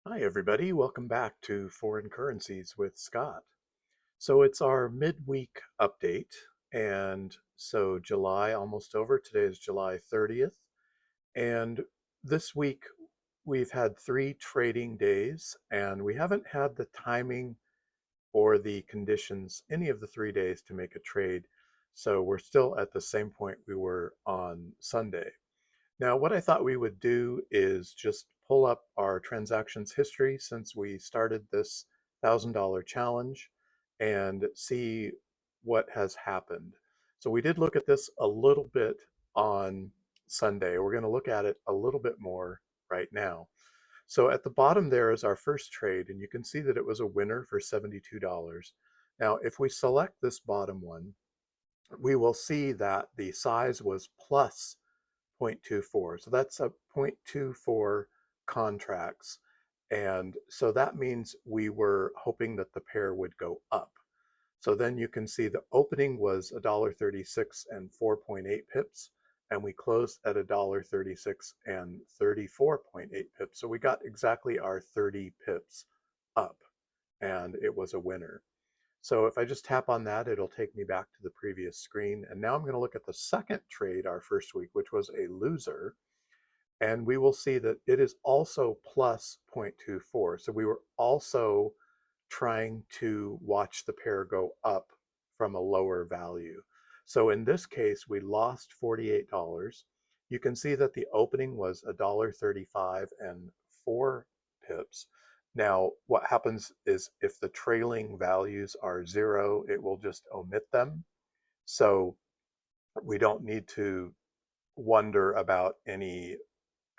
Hi, everybody. Welcome back to Foreign Currencies with Scott. So it's our midweek update. And so July almost over. Today is July 30th. And this week we've had 3 trading days, and we haven't had the timing or the conditions any of the 3 days to make a trade. So we're still at the same point we were on Sunday. Now, what I thought we would do is just pull up our transactions history since we started this $1,000 challenge and see what has happened. So we did look at this a little bit on Sunday. We're going to look at it a little bit more right now. So at the bottom there is our first trade, and you can see that it was a winner for $72. Now, if we select this bottom one, we will see that the size was plus 0.24. So that's a 0.24 contracts. And so that means we were hoping that the pair would go up. So then you can see the opening was $1.36 and 4.8 pips, and we closed at $1.36 and 34.8 pips. So we got exactly our 30 pips up, and it was a winner. So if I just tap on that, it'll take me back to the previous screen. And now I'm going to look at the second trade our first week, which was a loser. And we will see that it is also plus 0.24. So we were also trying to watch the pair go up from a lower value. So in this case, we lost $48. You can see that the opening was $1.35 and 4 pips. Now, what happens is if the trailing values are 0, it will just omit them. So we don't need to wonder about any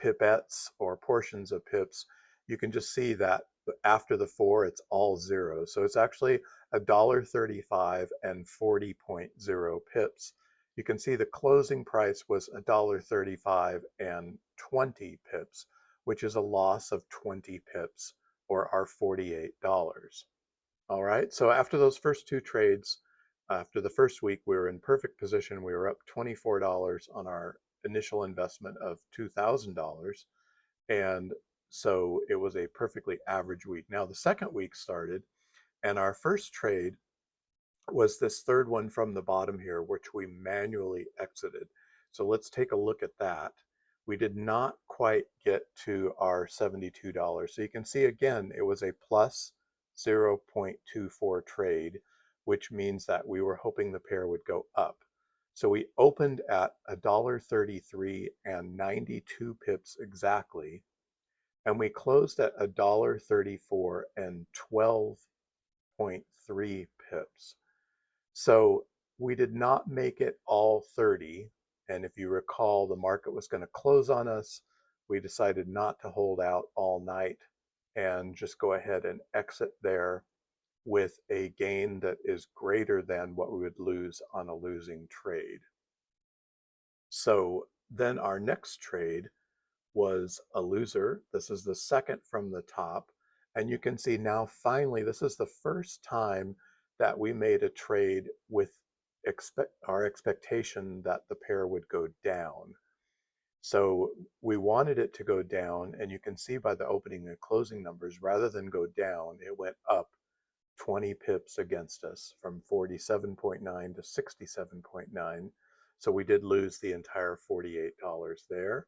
pipettes or portions of pips. You can just see that after the 4, it's all zeros. So it's actually $1.35 and 40.0 pips. You can see the closing price was $1.35 and 20 pips, which is a loss of 20 pips, or our $48. All right, so after those first 2 trades, after the first week, we were in perfect position. We were up $24 on our initial investment of $2,000. And so it was a perfectly average week. Now, the second week started, and our first trade was this third one from the bottom here, which we manually exited. So let's take a look at that. We did not quite get to our $72. So you can see again, it was a plus 0.24 trade, which means that we were hoping the pair would go up. So we opened at $1.33 and 92 pips exactly, and we closed at $1.34 and 12.3 pips. So we did not make it all 30. And if you recall, the market was going to close on us. We decided not to hold out all night and just go ahead and exit there with a gain that is greater than what we would lose on a losing trade. So then our next trade was a loser. This is the second from the top. And you can see now finally, this is the first time that we made a trade with our expectation that the pair would go down. So we wanted it to go down, and you can see by the opening and closing numbers, rather than go down, it went up 20 pips against us from 47.9 to 67.9. So we did lose the entire $48 there.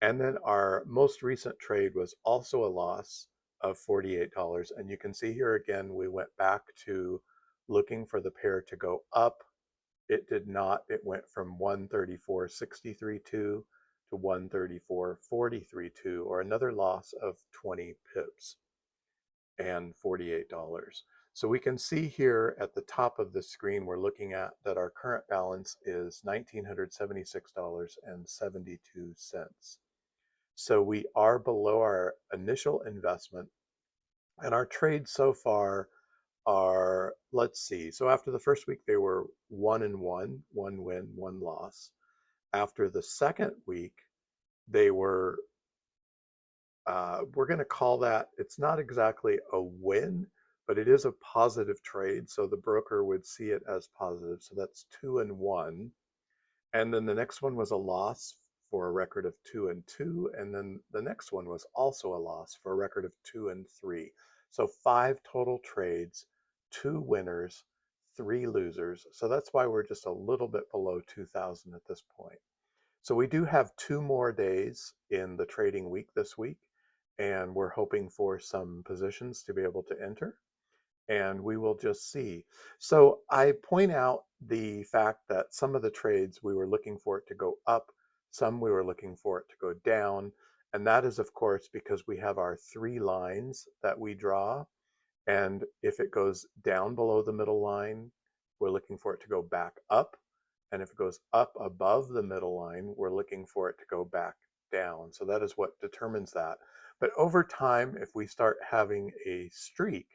And then our most recent trade was also a loss of $48. And you can see here again, we went back to looking for the pair to go up. It did not. It went from 134.63.2 to 134.43.2, or another loss of 20 pips and $48. So we can see here at the top of the screen, we're looking at that our current balance is $1,976.72. So we are below our initial investment, and our trades so far are, let's see. So after the first week, they were 1-1, one win, one loss. After the second week, they were, we're going to call that, it's not exactly a win, but it is a positive trade. So the broker would see it as positive. So that's 2-1. And then the next one was a loss for a record of 2-2, and then the next one was also a loss for a record of 2-3. So 5 total trades, 2 winners, 3 losers. So that's why we're just a little bit below 2,000 at this point. So we do have 2 more days in the trading week this week, and we're hoping for some positions to be able to enter, and we will just see. So I point out the fact that some of the trades we were looking for it to go up, some we were looking for it to go down, and that is of course because we have our 3 lines that we draw, and if it goes down below the middle line, we're looking for it to go back up. And if it goes up above the middle line, we're looking for it to go back down. So that is what determines that. But over time, if we start having a streak,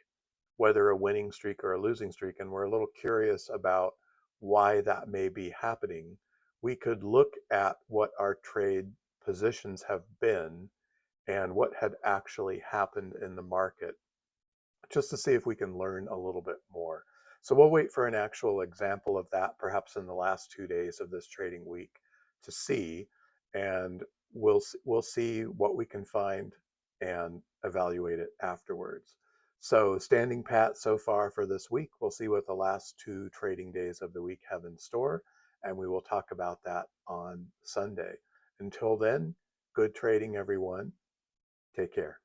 whether a winning streak or a losing streak, and we're a little curious about why that may be happening, we could look at what our trade positions have been and what had actually happened in the market, just to see if we can learn a little bit more. So we'll wait for an actual example of that, perhaps in the last 2 days of this trading week, to see, and we'll see what we can find and evaluate it afterwards. So standing pat so far for this week. We'll see what the last 2 trading days of the week have in store, and we will talk about that on Sunday. Until then, good trading, everyone. Take care.